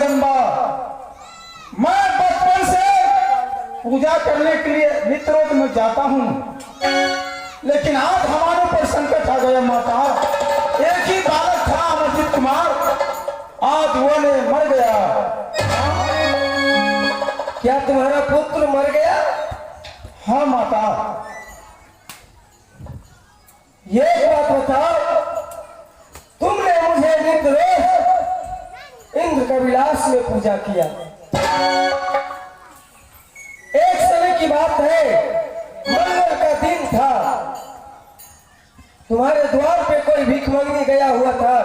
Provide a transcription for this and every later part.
जगदम्बा, मैं बचपन से पूजा करने के लिए नित्य में जाता हूँ, लेकिन आज हमारे ऊपर संकट आ गया माता। एक ही बालक था अमरजीत कुमार, आज वो ने मर गया। क्या तुम्हारा पुत्र मर गया? हाँ माता। ये बात बताओ, तुमने मुझे नित्य रोज इंद्र का विलास में पूजा किया। एक समय की बात है, मंगल का दिन था, तुम्हारे द्वार पे कोई भीख मांगने गया हुआ था।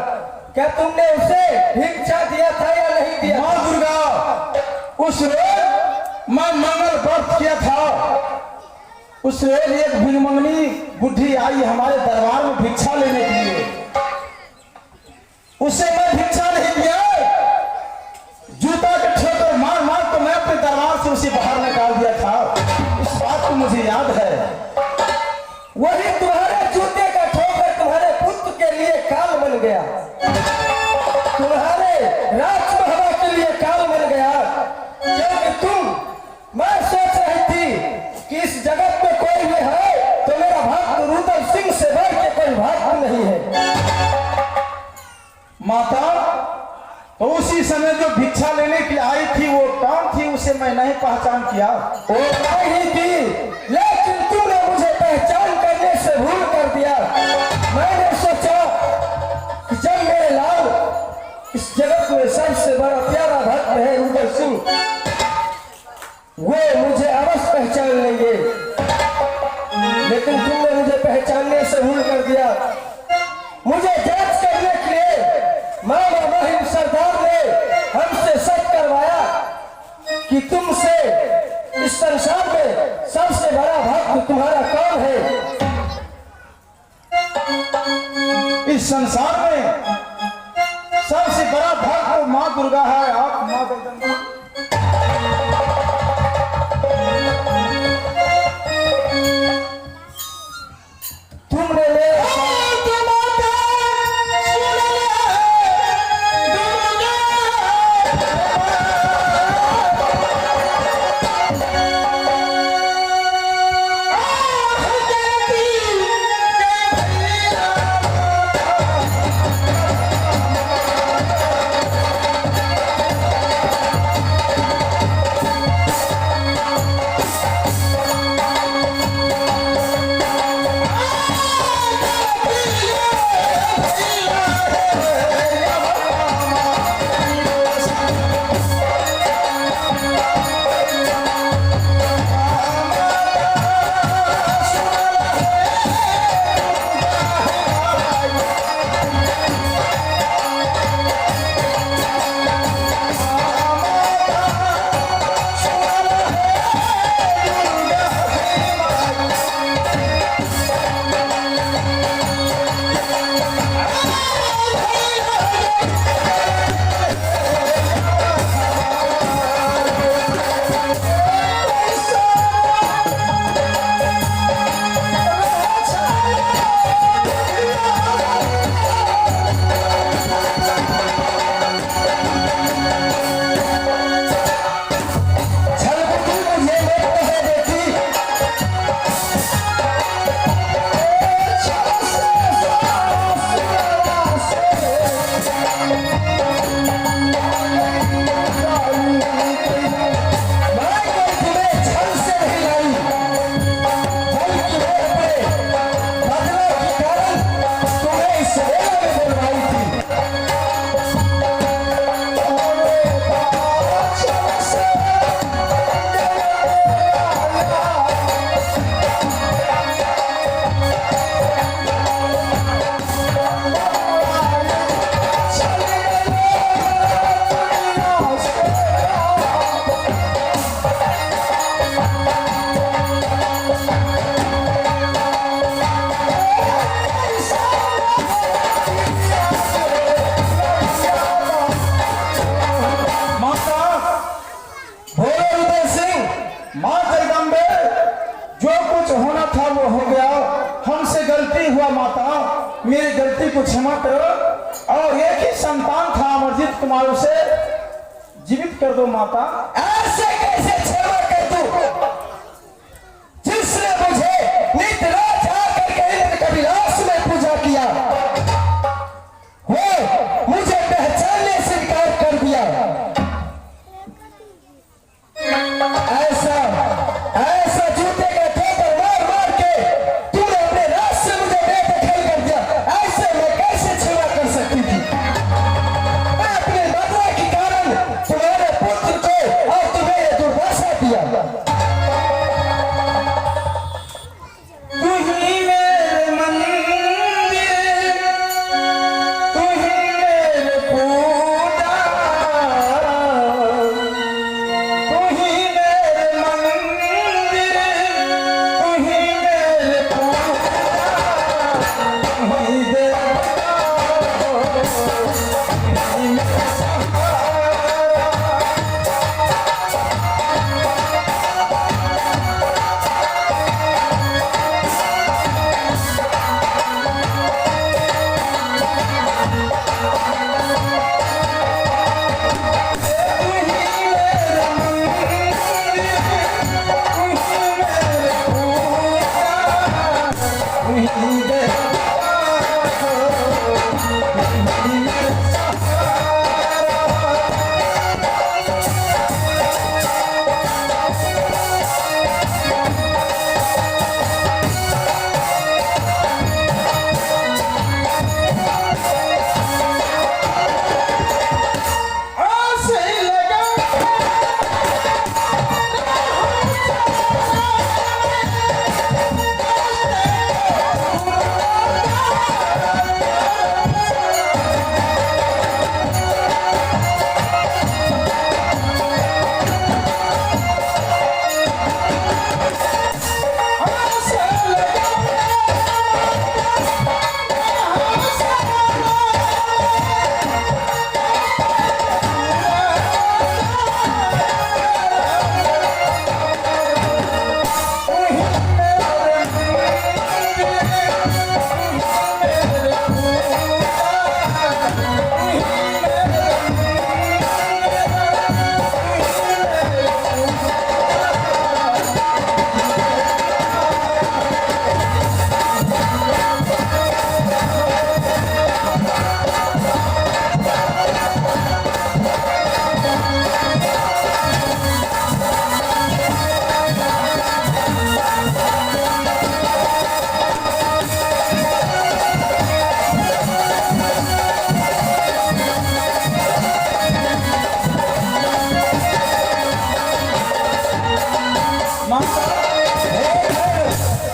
क्या तुमने उसे भिक्षा दिया था या नहीं दिया? माँ दुर्गा, उस रोज मैं मंगल व्रत किया था, उस रोज एक भिनमंगनी बुढ़ी आई हमारे दरबार में भिक्षा लेने के लिए, उसे मैं भिक्षा नहीं दिया, जूता के ठोकर मार मार तो मैं अपने दरबार से उसे बाहर निकाल दिया था। इस बात को मुझे याद है। वही तुम्हारे जूते का ठोकर तुम्हारे पुत्र के लिए काल बन गया, तुम्हारे राजमहल के लिए काल बन गया, क्योंकि मैं सोच रही थी कि इस जगत में कोई भी है तो मेरा भक्त रुद्र सिंह से बढ़ के कोई भक्त नहीं है। माता, तो उसी समय जो भिक्षा लेने के लिए आई थी वो कौन थी, उसे मैं नहीं पहचान किया। वो नहीं थी, लेकिन तुमने मुझे पहचान करने से भूल कर दिया। मैंने सोचा कि जब मेरे लाल इस जगत में सबसे बड़ा प्यारा भक्त है रुद्र सिंह, वो मुझे अवश्य पहचान लेंगे, लेकिन तुमने मुझे पहचानने से भूल कर दिया। मुझे जांच करने के लिए मामा महिम सरदार ने हमसे सच करवाया कि तुमसे इस संसार में सबसे बड़ा भक्त तुम्हारा कौन है। इस संसार में सबसे बड़ा भक्त तो माँ दुर्गा है। आप माँ जगदम्बा, तुमने मेरे मेरी गलती को क्षमा करो। और एक ही संतान था अमरजीत कुमार, उसे कर दो माता। ऐसे कैसे क्षमा कर दूं जिसने मुझे नित रात आकर के इंद्र कविलास में पूजा किया, वो मुझे पहचानने से इनकार कर दिया। ऐसा ऐसा जूते का ठोकर मार मार के तूने अपने राज से मुझे बेदखल कर दिया। ऐसे मैं कैसे क्षमा कर सकती थी? मैं अपने मदरा के कारण तुम्हारे पुत्र को और तुम्हें ये दुर्दशा दिया। तू ही मेरे मंदिर, तू ही मेरे पूजा, तू ही मेरे मंदिर, तू ही मेरे पूजा, तू ही देवता, तू ही मेरा सहारा।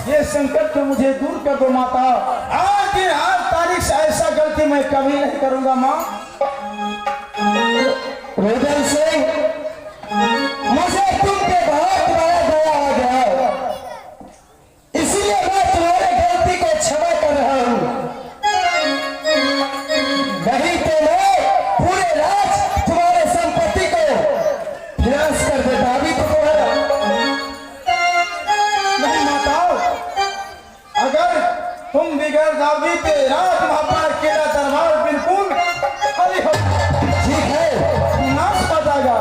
ये संकट को मुझे दूर कर दो माता। आज की आज तारीख से ऐसा गलती मैं कभी नहीं करूंगा माँ। रुदल सिंह, मुझे तुम पे बहुत बड़ा दया आ गया, इसलिए मैं तुम्हारे गलती को क्षमा कर रहा हूँ। नहीं तो मैं पूरे राज तुम्हारे संपत्ति को विनाश कर देता। अभी तो तुम्हारा नहीं माता, अगर तुम बिगड़ दावी पे रात महापाल किला दरबार बिल्कुल खाली हो ठीक है, नाश हो जाएगा।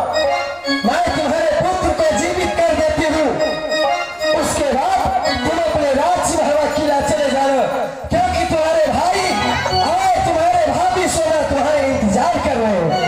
मैं तुम्हारे पुत्र को जीवित कर देती हूँ, उसके बाद तुम अपने राज्य में हवा किला चले जाना, क्योंकि तुम्हारे भाई और तुम्हारे भाभी सोना तुम्हारे इंतजार कर रहे हैं।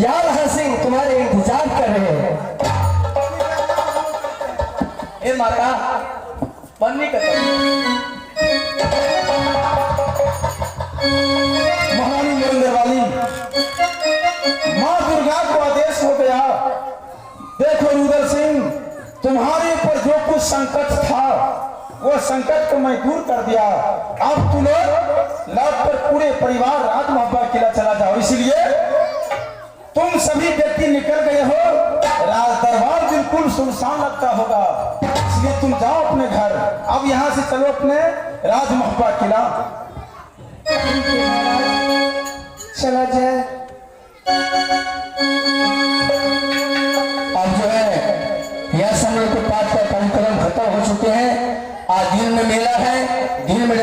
यादव सिंह तुम्हारे इंतजार कर रहे हैं। ए माता पन्नी का महारानी नरेंद्र वाली माँ दुर्गा को आदेश हो गया, देखो रुद्र सिंह तुम्हारे ऊपर जो कुछ संकट था वो संकट को मैं दूर कर दिया। अब तुम लोग लौट कर पूरे परिवार राज महल किला चला जाओ। इसलिए तुम सभी व्यक्ति निकल गए हो, राज दरबार बिल्कुल सुनसान लगता होगा, इसलिए तुम जाओ अपने घर। अब यहाँ से चलो अपने राज महल किला। चला जाए। अब जो है यह समय के पाठ का कार्यक्रम खत्म हो चुके हैं। आज दिन में मेला है, दिन में